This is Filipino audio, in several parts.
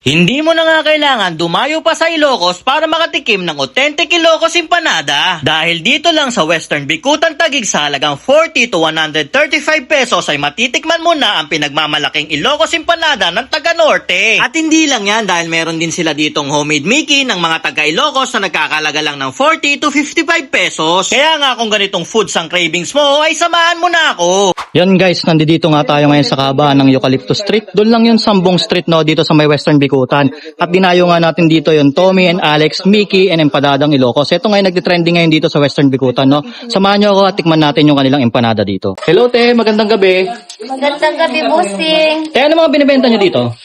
Hindi mo na nga kailangan dumayo pa sa Ilocos para makatikim ng authentic Ilocos empanada. Dahil dito lang sa Western Bicutan Taguig sa halagang 40 to 135 pesos ay matitikman mo na ang pinagmamalaking Ilocos empanada ng taga Norte. At hindi lang yan dahil meron din sila ditong homemade Mickey ng mga taga Ilocos na nagkakalaga lang ng 40 to 55 pesos. Kaya nga kung ganitong foods ang cravings mo ay samahan mo na ako. Yan guys, nandito nga tayo ngayon sa kahabaan ng Eucalyptus Street. Doon lang yung Sambong Street no, dito sa may Western Bicutan. At dinayo nga natin dito yung Tommy and Alex, Mickey and Empanadang Ilocos. Ito ngayon nagtitrending ngayon dito sa Western Bicutan. No? Samahan nyo ako at tikman natin yung kanilang empanada dito. Hello te, magandang gabi. Magandang gabi, bossing. Te, ano mga binibenta nyo dito?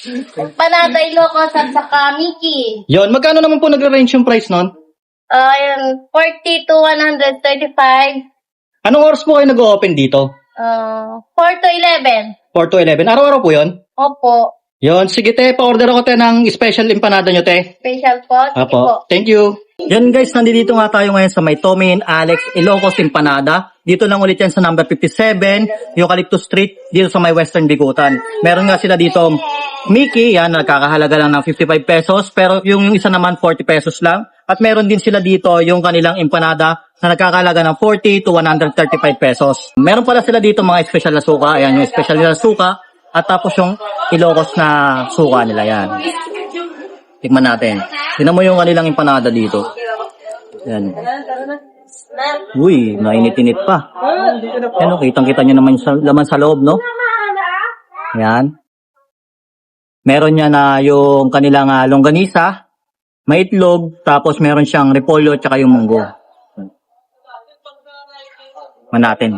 Panada Ilocos at saka Mickey. Yon, magkano naman po nagre-range yung price nun? 40 to 135. Anong oras po kayo nag-open dito? 4 to 11. 4 to 11. Araw-araw po yon? Opo. Yon, sige te, pa-order ako te ng special empanada nyo te. Special po. Sige po. Apo, thank you. Yan guys, nandito nga tayo ngayon sa may Tommy and Alex Ilocos Empanada. Dito lang ulit yan sa number 57, Eucalyptus Street, dito sa may Western Bicutan. Meron nga sila dito Mickey, yan, nagkakahalaga lang ng 55 pesos, pero yung isa naman 40 pesos lang. At meron din sila dito yung kanilang empanada na nagkakahalaga ng 40 to 135 pesos. Meron pala sila dito mga special na suka, ayan yung special na suka. At tapos yung Ilocos na suka nila yan. Tikman natin. Tingnan mo yung kanilang empanada dito. Yan. Uy, mainit-init pa. Yan, kitang-kita nyo naman sa laman sa loob, no? Yan. Meron niya na yung kanilang longganisa, may itlog, tapos meron siyang repolyo at saka yung munggo. Tikman natin.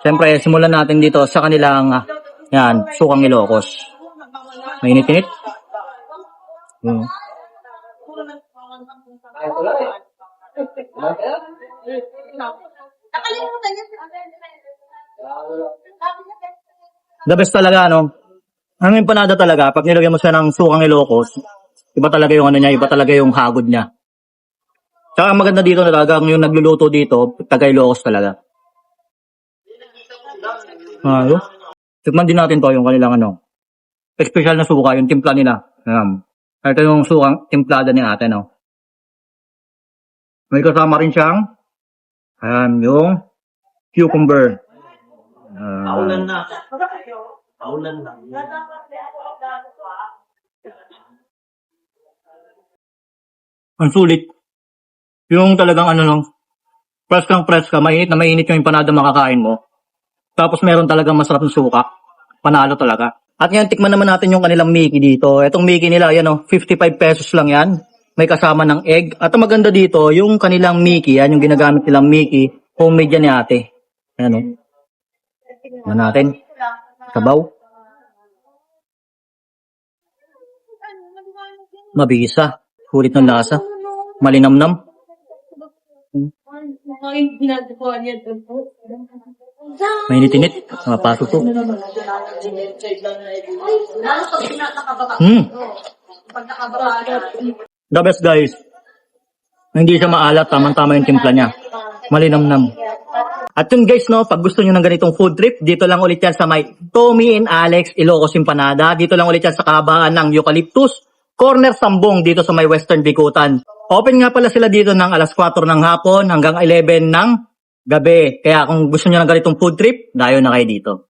Siyempre, simulan natin dito sa kanilang yan, sukang Ilocos. Mainit-init. The best talaga, no? Ang empanada talaga, pag nilagyan mo siya ng sukang Ilocos, iba talaga yung ano niya, iba talaga yung hagod niya. Tsaka ang maganda dito talaga, yung nagluluto dito, taga Ilocos talaga. Tikman din natin to yung kanilang special na suka, yung timpla nila. Ito yung sukang timplada ni ate, no? May kasama rin siyang yung cucumber. Paulan na. Paulan na. Ang sulit. Yung talagang press ka, mainit na mainit yung empanada makakain mo. Tapos meron talagang masarap na suka. Panalo talaga. At yan, tikman naman natin yung kanilang Mickey dito. Itong Mickey nila, yan 55 pesos lang yan. May kasama ng egg. At ang maganda dito, yung kanilang Mickey, yan yung ginagamit nilang Mickey, homemade yan ni ate. Ayan Tikman natin. Sabaw. Mabisa. Kulit ng lasa. Malinamnam. Mainit-init. Mapasok to. The best guys. Hindi siya maalat. Tamang-tama yung timpla niya. Malinamnam. At yun guys, no, pag gusto nyo ng ganitong food trip, dito lang ulit yan sa may Tommy and Alex Ilocos Empanada. Dito lang ulit yan sa kahabaan ng Eucalyptus, Corner Sambong dito sa may Western Bicutan. Open nga pala sila dito ng alas 4 ng hapon hanggang 11 ng gabi. Kaya kung gusto nyo ng ganitong food trip, dayo na kayo dito.